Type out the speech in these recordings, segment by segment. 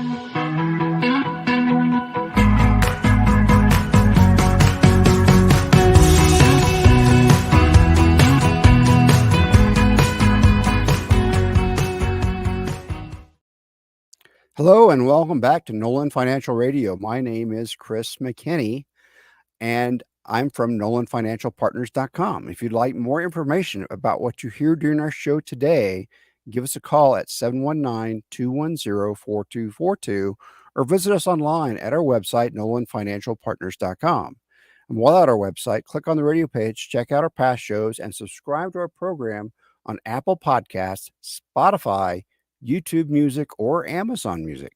Hello and welcome back to Nolan Financial Radio. My name is Chris McKinney and I'm from NolanFinancialPartners.com. If you'd like more information about what you hear during our show today, give us a call at 719-210-4242 or visit us online at our website, NolanFinancialPartners.com. And while at our website, click on the radio page, check out our past shows, and subscribe to our program on Apple Podcasts, Spotify, YouTube Music, or Amazon Music.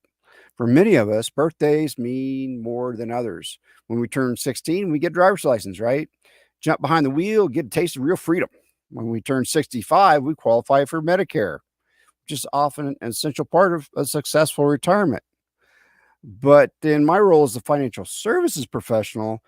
For many of us, birthdays mean more than others. When we turn 16, we get a driver's license, right? Jump behind the wheel, get a taste of real freedom. When we turn 65, we qualify for Medicare, which is often an essential part of a successful retirement. But in my role as a financial services professional,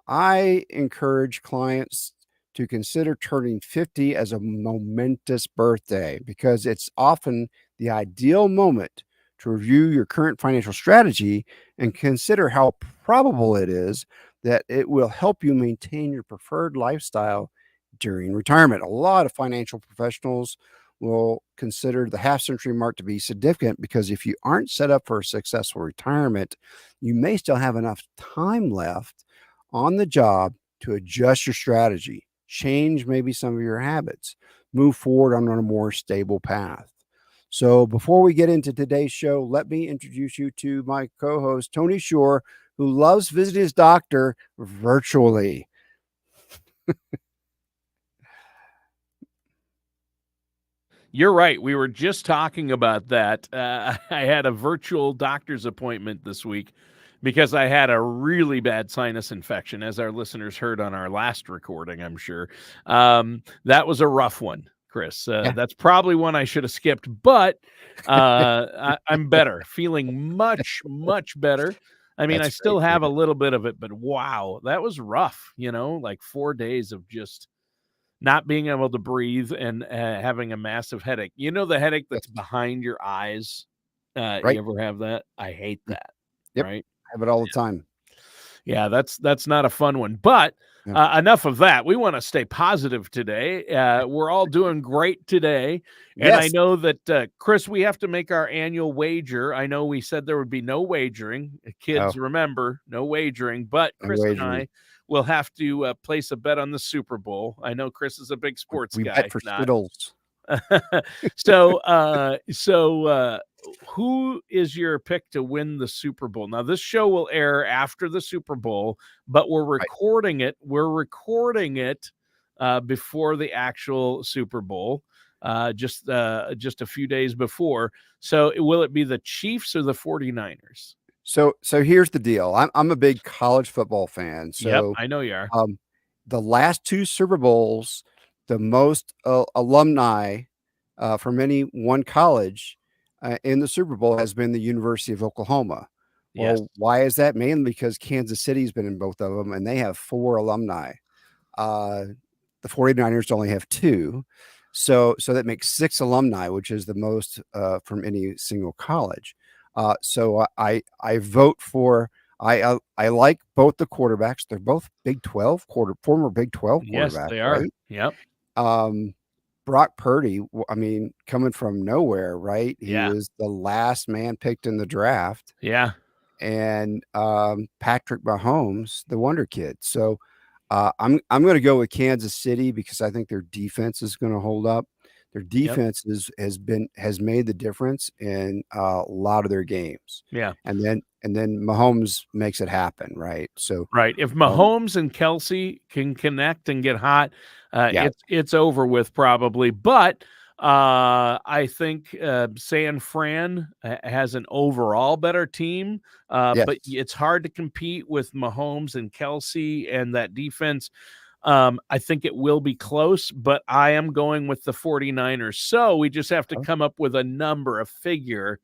I encourage clients to consider turning 50 as a momentous birthday because it's often the ideal moment to review your current financial strategy and consider how probable it is that it will help you maintain your preferred lifestyle during retirement. A lot of financial professionals will consider the half-century mark to be significant because if you aren't set up for a successful retirement, you may still have enough time left on the job to adjust your strategy, change maybe some of your habits, move forward on a more stable path. So before we get into today's show, let me introduce you to my co-host, Tony Shore, who loves visiting his doctor virtually. You're right. We were just talking about that. I had a virtual doctor's appointment this week because I had a really bad sinus infection, as our listeners heard on our last recording, I'm sure. That was a rough one, Chris. That's probably one I should have skipped, but I'm better, feeling much, much better. I mean, I still have a little bit of it, but wow, that was rough, like 4 days of just not being able to breathe and having a massive headache. You know, the headache that's behind your eyes? Right. You ever have that? I hate that. Yep. Right? I have it all the time. Yeah, that's not a fun one. But enough of that. We want to stay positive today. We're all doing great today. And I know that, Chris, we have to make our annual wager. I know we said there would be no wagering. Kids, remember, no wagering. But Chris and I will have to place a bet on the Super Bowl. I know Chris is a big sports guy. We bet for Skittles. So who is your pick to win the Super Bowl? Now, this show will air after the Super Bowl, but we're recording it. We're recording it before the actual Super Bowl, just a few days before. So will it be the Chiefs or the 49ers? So here's the deal. I'm a big college football fan. So I know you are. The last two Super Bowls, the most alumni from any one college in the Super Bowl has been the University of Oklahoma. Well, why is that? Mainly because Kansas City's been in both of them, and they have 4 alumni. The 49ers only have 2. So that makes 6 alumni, which is the most from any single college. So I vote for I like both the quarterbacks. They're both Big 12 former Big 12 quarterbacks. Yes, they are. Right? Yep. Brock Purdy, I mean, coming from nowhere, right? He was the last man picked in the draft. Yeah. And Patrick Mahomes, the wonder kid. So I'm going to go with Kansas City because I think their defense is going to hold up. Their defense has made the difference in a lot of their games. Yeah. And then Mahomes makes it happen, right? So if Mahomes and Kelsey can connect and get hot, it's over with probably. But I think San Fran has an overall better team, but it's hard to compete with Mahomes and Kelsey and that defense. I think it will be close, but I am going with the 49ers. So we just have to come up with a number, a figure.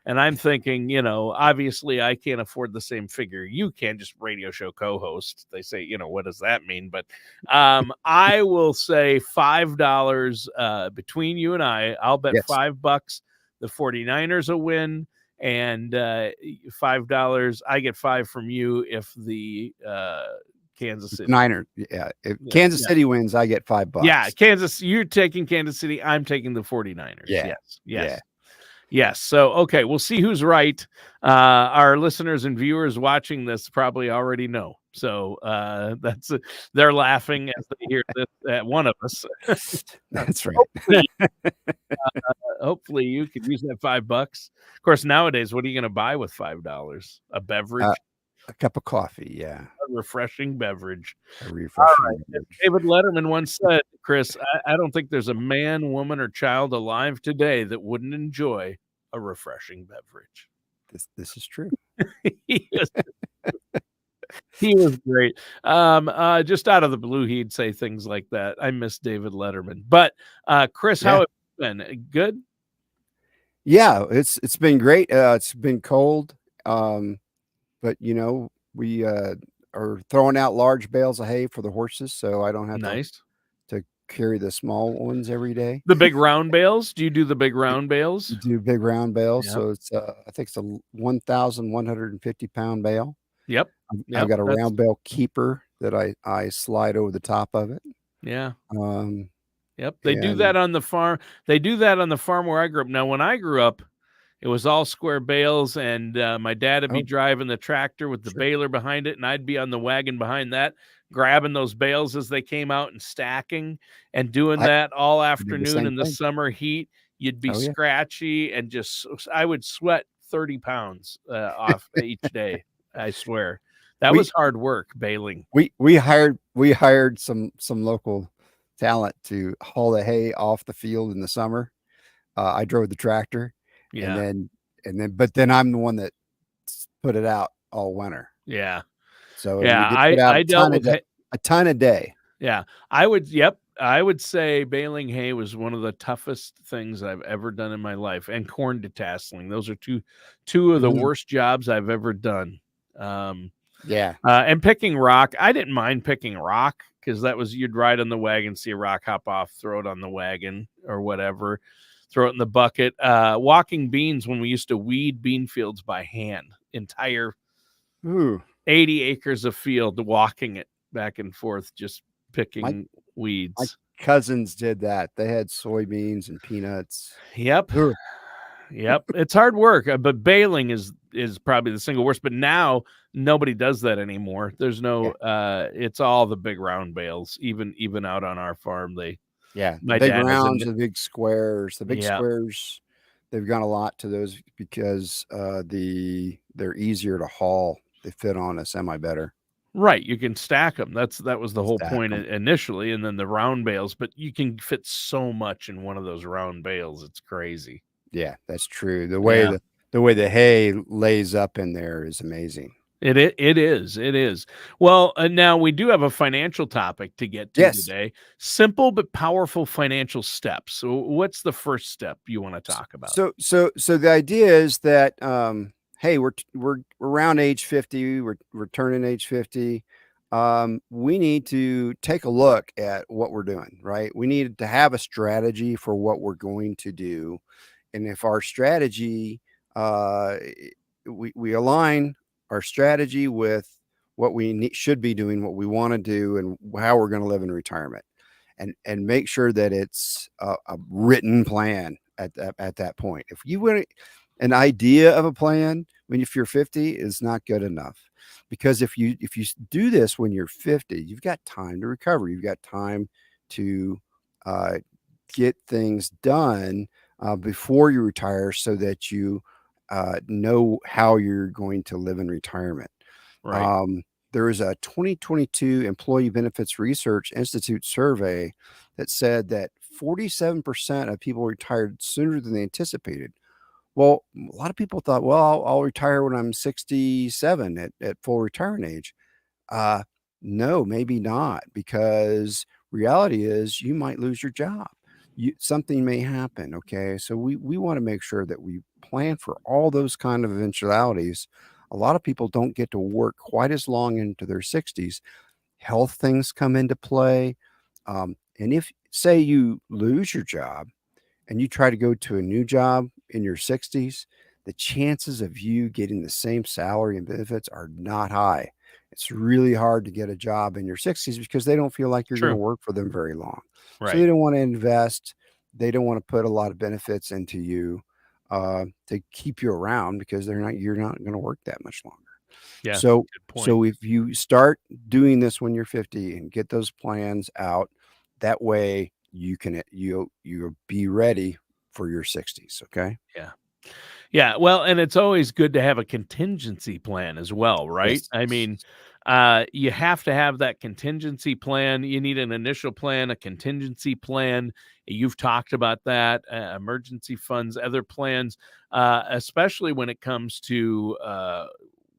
And I'm thinking, obviously I can't afford the same figure. You can, just radio show co-host. They say, what does that mean? But I will say $5 between you and I'll bet $5 the 49ers will win. and $5. I get 5 from you if the Kansas City Niners. Yeah. If Kansas City wins, I get $5. Yeah, Kansas. You're taking Kansas City. I'm taking the 49ers. Yeah. Yes. So, okay, we'll see who's right. Our listeners and viewers watching this probably already know. So they're laughing as they hear this at one of us. That's right. Hopefully you could use that $5. Of course, nowadays, what are you going to buy with $5? A beverage? A cup of coffee, yeah. A refreshing beverage. A refreshing beverage. David Letterman once said, Chris, I don't think there's a man, woman, or child alive today that wouldn't enjoy a refreshing beverage. This is true. He was great. Just out of the blue, he'd say things like that. I miss David Letterman. But Chris, how have you been? Good? Yeah, it's been great. It's been cold. But we are throwing out large bales of hay for the horses, so I don't have to carry the small ones every day. The big round bales? Do you do the big round bales? We do big round bales. Yep. So it's I think it's a 1,150-pound bale. Yep. I've got a round bale keeper that I slide over the top of it. Yeah. Yep. They do that on the farm. They do that on the farm where I grew up. Now, when I grew up, it was all square bales, and my dad would be driving the tractor with the baler behind it, and I'd be on the wagon behind that, grabbing those bales as they came out and stacking and doing that all afternoon in the summer heat. You'd be scratchy and I would sweat 30 pounds off each day. I swear. That was hard work, baling. We hired some local talent to haul the hay off the field in the summer. I drove the tractor. Yeah. But then I'm the one that put it out all winter. Yeah. So I dealt with a ton a day. Yeah. I would say baling hay was one of the toughest things I've ever done in my life, and corn detasseling. Those are two of the worst jobs I've ever done. And picking rock. I didn't mind picking rock because you'd ride on the wagon, see a rock, hop off, throw it on the wagon or whatever. Throw it in the bucket. Walking beans, when we used to weed bean fields by hand, entire 80 acres of field, walking it back and forth, just picking weeds. My cousins did that. They had soybeans and peanuts. Yep. It's hard work, but baling is probably the single worst. But now nobody does that anymore. There's no. It's all the big round bales. Even out on our farm, the big rounds, the big squares. The big squares, they've gone a lot to those because they're easier to haul. They fit on a semi better. Right, you can stack them. That was the whole point initially, and then the round bales. But you can fit so much in one of those round bales. It's crazy. Yeah, that's true. The way the hay lays up in there is amazing. It is. Well, now we do have a financial topic to get to today. Simple but powerful financial steps. So what's the first step you want to talk about? So the idea is that hey, we're around age 50. We're turning age 50. We need to take a look at what we're doing, right? We need to have a strategy for what we're going to do. And if our strategy, we align our strategy with what we should be doing, what we want to do, and how we're going to live in retirement, and make sure that it's a written plan at that point. If you want an idea of a plan if you're 50 is not good enough, because if you do this when you're 50, you've got time to recover. You've got time to get things done before you retire, so that you know how you're going to live in retirement. Right. There is a 2022 Employee Benefits Research Institute survey that said that 47% of people retired sooner than they anticipated. Well, a lot of people thought, well, I'll retire when I'm 67 at full retirement age. No, maybe not, because reality is you might lose your job. Something may happen. Okay. So we want to make sure that we plan for all those kind of eventualities. A lot of people don't get to work quite as long into their 60s. Health things come into play. And if, say, you lose your job and you try to go to a new job in your 60s, the chances of you getting the same salary and benefits are not high. It's really hard to get a job in your 60s because they don't feel like you're going to True. work for them very long. So they Right. don't want to invest. They don't want to put a lot of benefits into you to keep you around because you're not going to work that much longer. Yeah. So Good point. so if you start doing this when you're 50 and get those plans out, that way you'll be ready for your 60s, okay? Yeah. Yeah, well, and it's always good to have a contingency plan as well, right? Yes. I mean, you have to have that contingency plan. You need an initial plan, a contingency plan. You've talked about that, emergency funds, other plans, especially when it comes to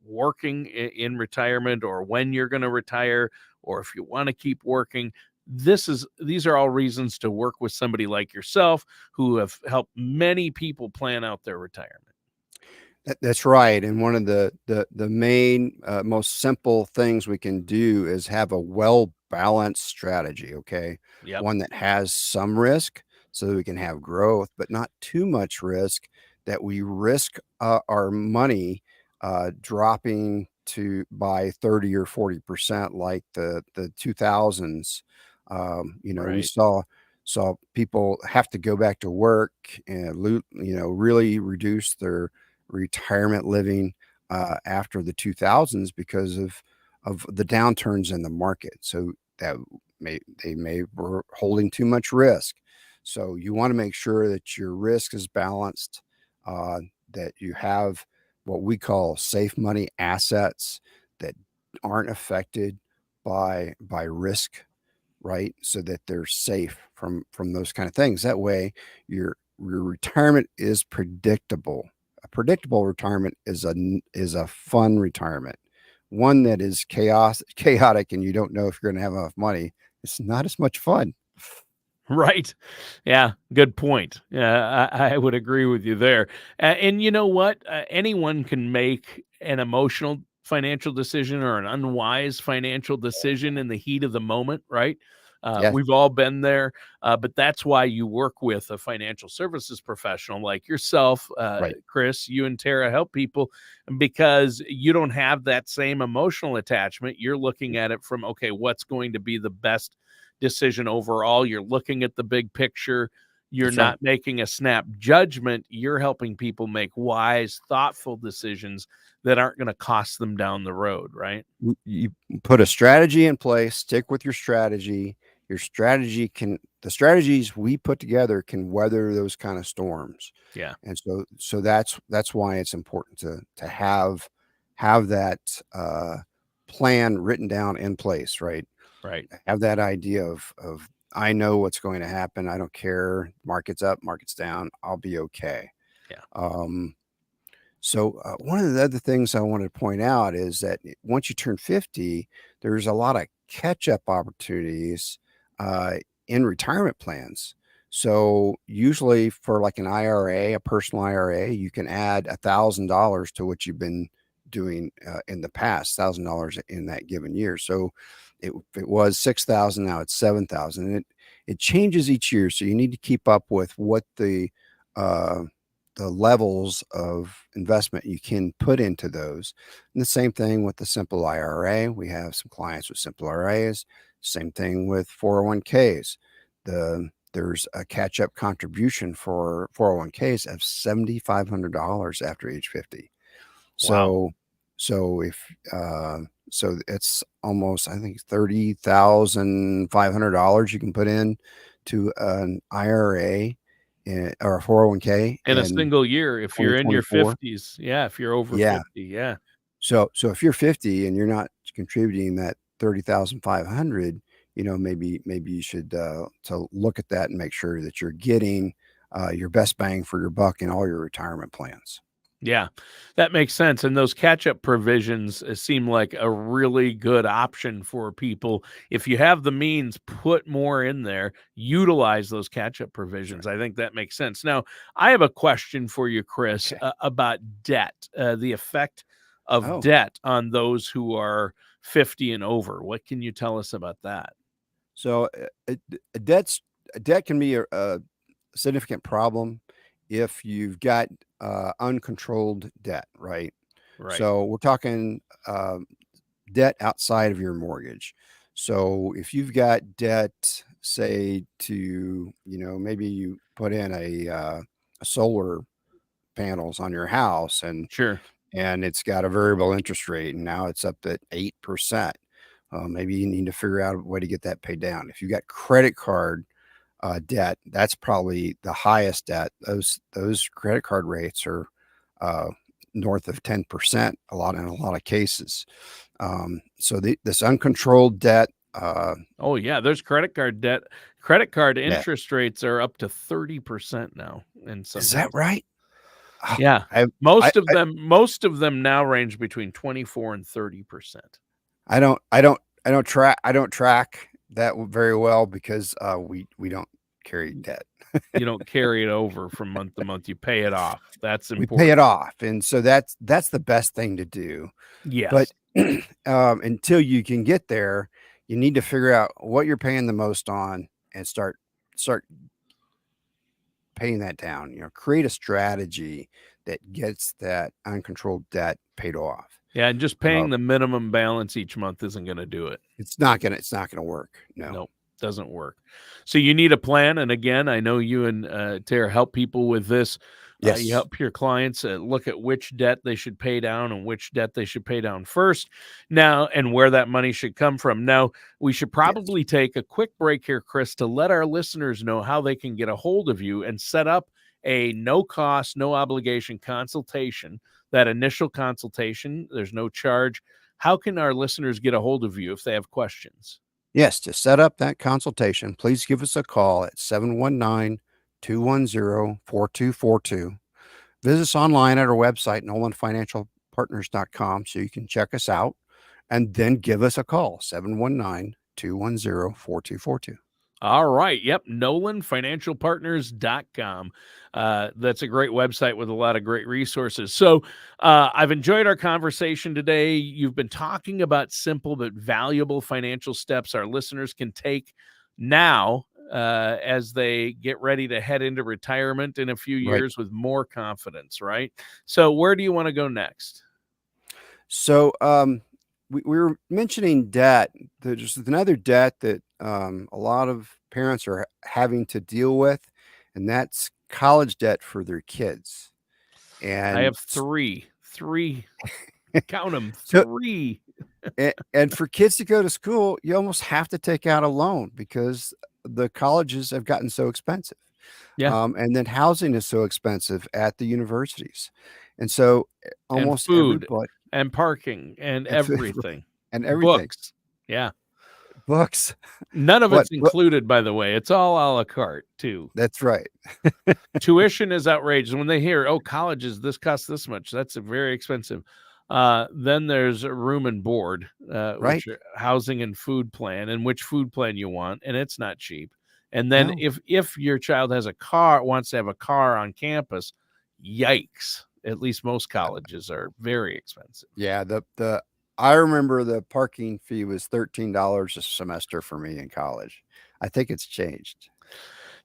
working in retirement or when you're going to retire or if you want to keep working. These are all reasons to work with somebody like yourself who have helped many people plan out their retirement. That's right, and one of the main, most simple things we can do is have a well-balanced strategy, okay? Yep. One that has some risk so that we can have growth, but not too much risk that we risk, our money, dropping to by 30 or 40% like the 2000s. We Right. saw people have to go back to work and really reduce their retirement living after the 2000s because of the downturns in the market. So that they may were holding too much risk. So you want to make sure that your risk is balanced, that you have what we call safe money assets that aren't affected by risk, right? So that they're safe from those kind of things. That way, your retirement is predictable. A predictable retirement is a fun retirement. One that is chaotic, and you don't know if you're going to have enough money. It's not as much fun. Right. Yeah, good point. Yeah, I would agree with you there. And you know what? Anyone can make an emotional financial decision or an unwise financial decision in the heat of the moment, right? Yes, We've all been there, but that's why you work with a financial services professional like yourself, right. Chris. You and Tara help people because you don't have that same emotional attachment. You're looking at it from, okay, what's going to be the best decision overall. You're looking at the big picture. You're That's right. not making a snap judgment. You're helping people make wise, thoughtful decisions that aren't going to cost them down the road, right? You put a strategy in place, stick with your strategy. Your strategy can the strategies we put together can weather those kind of storms. Yeah, And so that's why it's important to have that plan written down in place, right? right. Have that idea of I know what's going to happen. I don't care. Market's up, market's down. I'll be okay. Yeah. Um, one of the other things I wanted to point out is that once you turn 50, there's a lot of catch up opportunities uh, in retirement plans. So usually for like an IRA, a personal IRA, you can add $1,000 to what you've been doing in the past, $1,000 in that given year. So it was 6,000, now it's 7,000. And it changes each year, so you need to keep up with what uh, the levels of investment you can put into those. And the same thing with the simple IRA. We have some clients with simple IRAs. Same thing with 401ks. There's a catch-up contribution for 401ks of $7,500 after age 50. Wow. So so if so it's almost I think $30,500 you can put in to an IRA or a 401k In a in single year, if you're in your 2024. 50s, yeah, if you're over Yeah. 50, yeah. So if you're 50 and you're not contributing that 30,500, maybe you should to look at that and make sure that you're getting your best bang for your buck in all your retirement plans. Yeah, that makes sense. And those catch up provisions seem like a really good option for people. If you have the means, put more in there, utilize those catch up That's provisions. right. I think that makes sense. Now, I have a question for you, Chris, Okay. about debt, the effect of Oh, debt on those who are 50 and over. What can you tell us about that? so a debt can be a significant problem if you've got uncontrolled debt, right? Right. So we're talking debt outside of your mortgage. So if you've got debt, say maybe you put in a solar panels on your house, Sure. and it's got a variable interest rate, and now it's up at 8%. Maybe you need to figure out a way to get that paid down. If you got credit card debt, that's probably the highest debt. Those credit card rates are uh, north of 10% in a lot of cases. So this uncontrolled debt. Oh yeah, there's credit card debt. Credit card Yeah, interest rates are up to 30% now in some is that cases. right? Ah, Yeah. I I Most of them now range between 24 and 30%. I don't track that very well because we don't carry debt. You don't carry it over from month to month. You pay it off. That's We pay it important. off, and so that's the best thing to do. But Yes. until you can get there, you need to figure out what you're paying the most on and start paying that down. Create a strategy that gets that uncontrolled debt paid off. Yeah, and just Uh, paying the minimum balance each month isn't going to do it. it's not gonna work. No. Nope, doesn't work. So you need a plan. And again, I know you and Tara help people with this. You Yes. help your clients look at which debt they should pay down and which debt they should pay down first now, and where that money should come from. Now, we should Yes. probably take a quick break here, Chris, to let our listeners know how they can get a hold of you and set up a no cost, no obligation consultation. That initial consultation, there's no charge. How can our listeners get a hold of you if they have questions? Yes, to set up that consultation, please give us a call at 719-210-4242. Visit us online at our website, nolanfinancialpartners.com, so you can check us out, and then give us a call, 719-210-4242. All right. Yep. NolanFinancialPartners.com. That's a great website with a lot of great resources. So I've enjoyed our conversation today. You've been talking about simple but valuable financial steps our listeners can take now as they get ready to head into retirement in a few Right. years with more confidence, right? So where do you want to go next? So, we were mentioning debt. There's another debt that a lot of parents are having to deal with, and that's college debt for their kids. I And have three, count them, so, three. and for kids to go to school, you almost have to take out a loan because the colleges have gotten so expensive. Yeah. And then housing is so expensive at the universities. And so And almost food everybody and parking and and food everything. and everything. Books. Yeah. Books. None of What it's what included, by the way. It's all a la carte, too. That's right. Tuition is outrageous. When they hear, oh, colleges, this costs this much, that's very expensive. Then there's a room and board, Right? which are housing and food plan, and which food plan you want, and it's not cheap. And then No. if your child wants to have a car on campus, yikes. At least most colleges are very expensive. Yeah, the I remember the parking fee was $13 a semester for me in college. I think it's changed.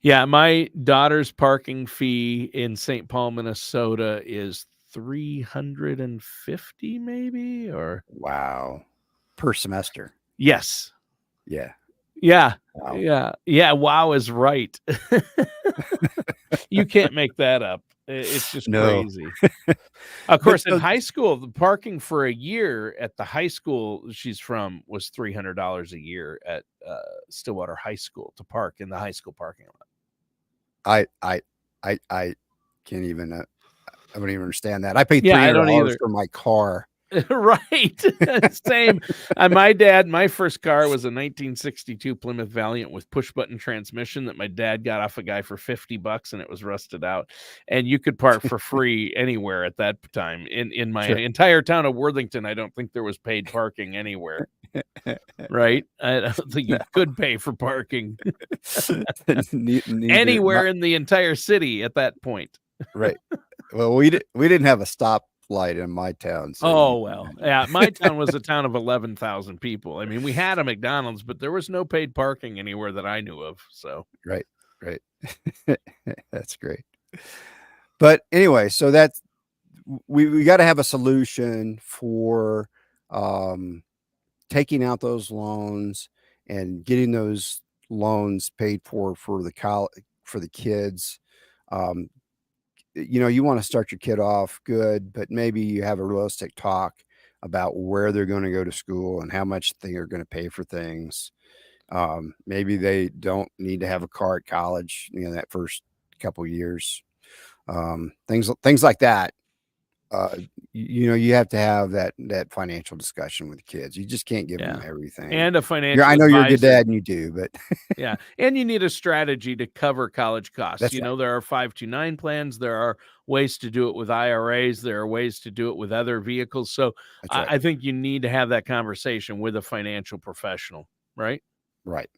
Yeah, my daughter's parking fee in St. Paul, Minnesota is 350 maybe, or Wow. Per semester. yes. Yeah. Yeah. Wow. Yeah. Yeah, wow is right. You can't make that up. It's just No. crazy. Of But course, in so high school, the parking for a year at the high school she's from was $300 a year at Stillwater High School to park in the high school parking lot. I can't even I don't even understand that. I paid Yeah, I don't $300 either. for my car. Right. Same. My first car was a 1962 Plymouth Valiant with push button transmission that my dad got off a guy for $50 and it was rusted out. And you could park for free anywhere at that time. In my Sure. entire town of Worthington, I don't think there was paid parking anywhere. Right? I don't think you could pay for parking Neither anywhere in the entire city at that point. right. Well, we didn't have a stoplight in my town, so Oh, well, yeah, my town was a town of 11,000 people. I mean, we had a McDonald's, but there was no paid parking anywhere that I knew of, so. right. That's great. But anyway, so that's we got to have a solution for um, taking out those loans and getting those loans paid for for the kids. Um, you want to start your kid off good, but maybe you have a realistic talk about where they're going to go to school and how much they are going to pay for things. Maybe they don't need to have a car at college, that first couple years. Things like that. uh, you have to have that financial discussion with kids. You just can't give them everything. And a I financial know you're a good advisor. dad and you do, but Yeah, and you need a strategy to cover college costs. that's right. There are 529 plans, there are ways to do it with IRAs, there are ways to do it with other vehicles. So That's right. I think you need to have that conversation with a financial professional, right? Right.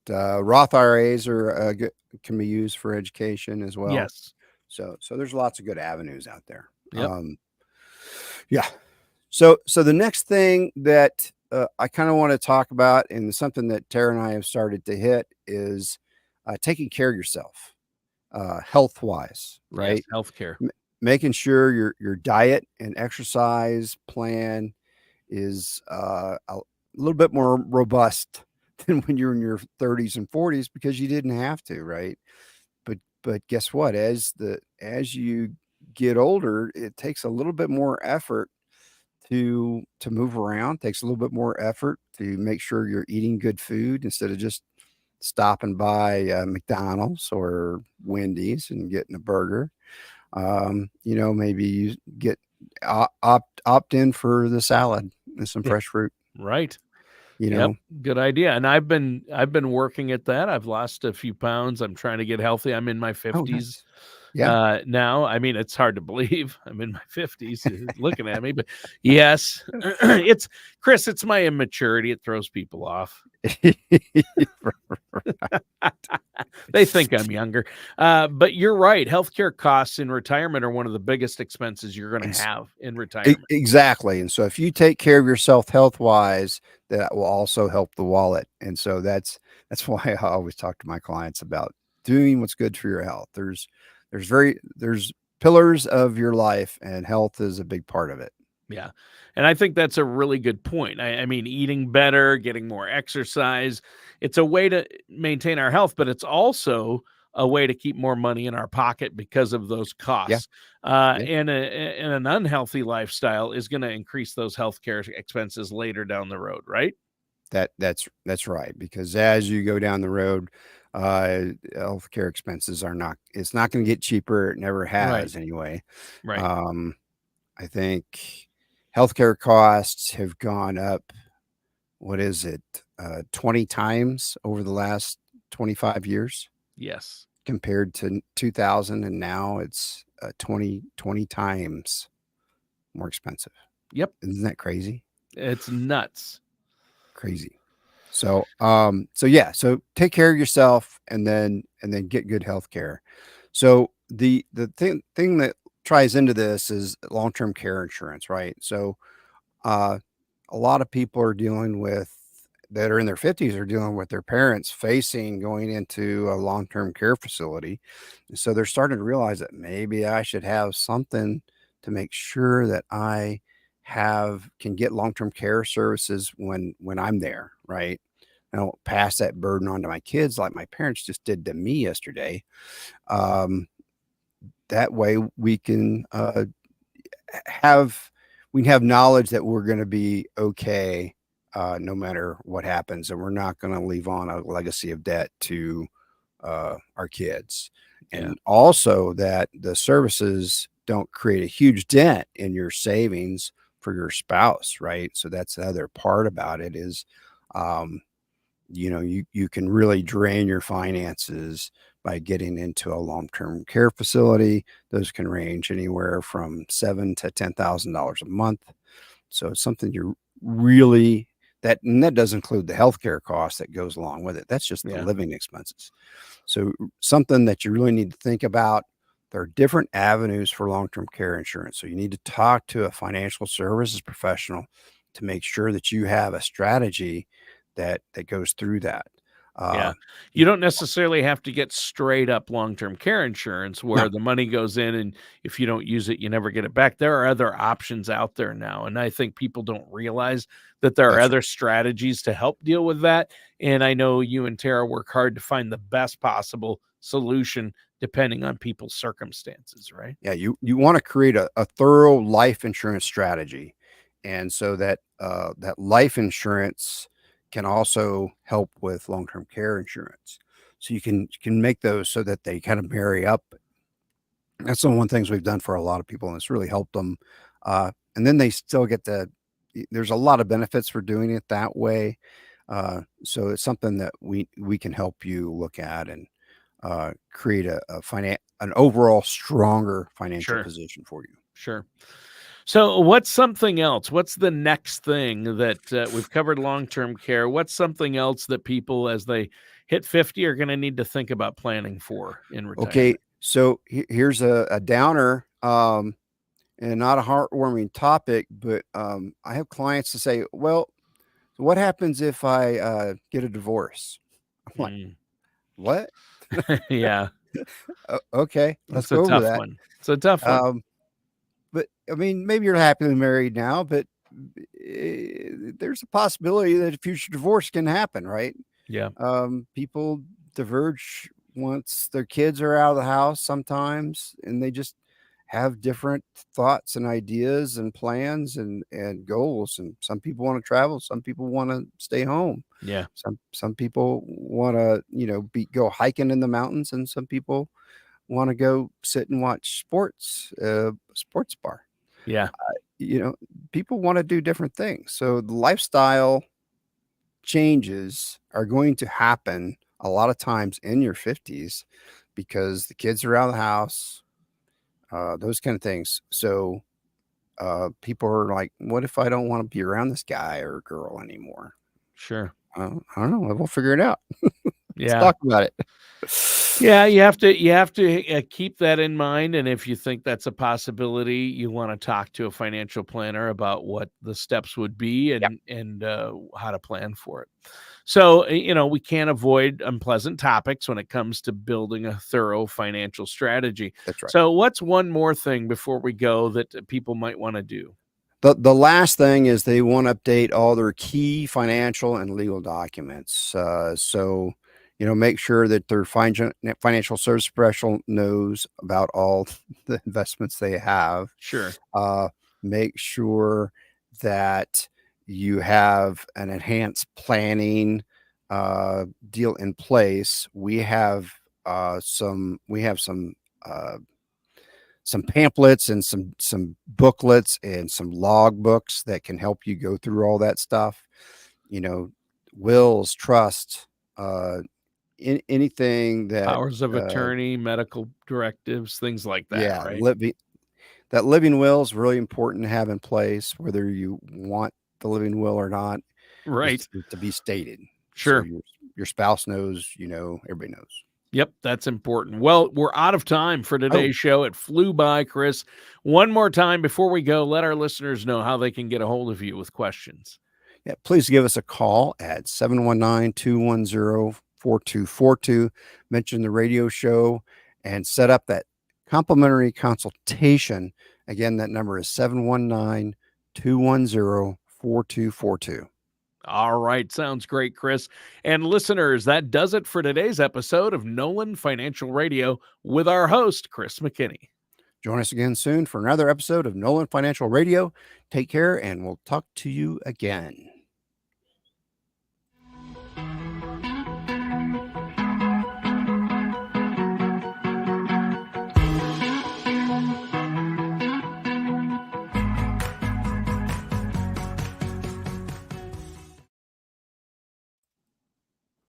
Roth IRAs are can be used for education as well. Yes. So there's lots of good avenues out there. Yep. Yeah. So the next thing that I kind of want to talk about, and something that Tara and I have started to hit, is taking care of yourself, health wise, right? Yes, healthcare. Making sure your diet and exercise plan is a little bit more robust than when you're in your 30s and 40s, because you didn't have to, right? But guess what? As you get older, it takes a little bit more effort to move around. Takes a little bit more effort to make sure you're eating good food instead of just stopping by McDonald's or Wendy's and getting a burger. Maybe you get opt in for the salad and some fresh fruit. Right. You Yep, know, good idea. And I've been working at that. I've lost a few pounds. I'm trying to get healthy. I'm in my oh, 50s nice. Yeah. now. I mean, it's hard to believe I'm in my 50s looking at me, but yes, it's Chris, it's my immaturity. It throws people off. They think I'm younger. But you're right. Healthcare costs in retirement are one of the biggest expenses you're going to have in retirement. Exactly. And so if you take care of yourself health wise, that will also help the wallet. And so that's why I always talk to my clients about doing what's good for your health. There's pillars of your life, and health is a big part of it. Yeah. And I think that's a really good point. I mean, eating better, getting more exercise, it's a way to maintain our health, but it's also a way to keep more money in our pocket because of those Yeah. costs. Yeah. And an unhealthy lifestyle is going to increase those healthcare expenses later down the road, right? That's right. Because as you go down the road, healthcare expenses it's not going to get cheaper. It never Right. has anyway. Right. I think healthcare costs have gone up, what is it, 20 times over the last 25 years Yes. compared to 2000. And now it's 20 times more expensive. Yep. Isn't that crazy? It's nuts. Crazy. So so take care of yourself, and then get good health care. So the thing that ties into this is long-term care insurance, right? So a lot of people that are in their 50s are dealing with their parents facing going into a long-term care facility. And so they're starting to realize that maybe I should have something to make sure that I can get long-term care services when I'm there, right? I don't pass that burden on to my kids like my parents just did to me yesterday. Um, that way we can have knowledge that we're going to be okay no matter what happens, and we're not going to leave on a legacy of debt to our kids. And also that the services don't create a huge dent in your savings for your spouse, right? So that's the other part about it is, you can really drain your finances by getting into a long-term care facility. Those can range anywhere from $7,000 to $10,000 a month. So it's something you really and that does include the healthcare cost that goes along with it. That's just the living expenses. So something that you really need to think about. There are different avenues for long-term care insurance. So you need to talk to a financial services professional to make sure that you have a strategy that goes through that. Yeah. You don't necessarily have to get straight up long-term care insurance No, where the money goes in and if you don't use it, you never get it back. There are other options out there now. And I think people don't realize that there are that's other strategies to help deal with that. And I know you and Tara work hard to find the best possible solution depending on people's circumstances, right? Yeah, you want to create a thorough life insurance strategy, and so that that life insurance can also help with long term care insurance. So you can make those so that they kind of marry up. That's the one things we've done for a lot of people, and it's really helped them. And then they still get there's a lot of benefits for doing it that way. So it's something that we can help you look at and create an overall stronger financial Sure. position for you. Sure. So, what's something else? What's the next thing that we've covered long-term care? What's something else that people, as they hit 50, are going to need to think about planning for in Okay, retirement? so here's a downer, and not a heartwarming topic, but I have clients to say, "Well, what happens if I get a divorce?" I'm like, Mm. "What? Yeah, Okay, let's it's a go over tough that." one. It's a tough one. Um, but I mean, maybe you're happily married now, but there's a possibility that a future divorce can happen, right? Yeah, People diverge once their kids are out of the house sometimes, and they just have different thoughts and ideas and plans and goals. And some people want to travel, some people want to stay home. yeah, Some people want to, go hiking in the mountains, and some people want to go sit and watch sports bar. yeah, You know, people want to do different things. So the lifestyle changes are going to happen a lot of times in your 50s because the kids are out of the house, those kind of things. So people are like, what if I don't want to be around this guy or girl anymore? sure. I don't know. We'll figure it out. Let's Yeah. talk about it. Yeah, you have to keep that in mind, and if you think that's a possibility, you want to talk to a financial planner about what the steps would be Yep, and how to plan for it. So, we can't avoid unpleasant topics when it comes to building a thorough financial strategy. that's right. So, what's one more thing before we go that people might want to do? The last thing is they want to update all their key financial and legal documents. So, make sure that their financial service professional knows about all the investments they have. Sure. Uh, Make sure that you have an enhanced planning deal in place. Uh, some pamphlets and some booklets and some log books that can help you go through all that stuff. You know, wills, trust, anything that Powers of uh, attorney, medical directives, things like that, yeah, right? living will is really important to have in place, whether you want the living will or not, is Right. to be stated. So Sure. your spouse knows, everybody knows. Yep, that's important. Well, we're out of time for Oh, today's show. It flew by, Chris. One more time before we go, let our listeners know how they can get a hold of you with questions. yeah, please give us a call at 719-210-4242. Mention the radio show and set up that complimentary consultation. Again, that number is 719-210-4242. All right, sounds great, Chris. And listeners, that does it for today's episode of Nolan Financial Radio with our host, Chris McKinney. Join us again soon for another episode of Nolan Financial Radio. Take care, and we'll talk to you again.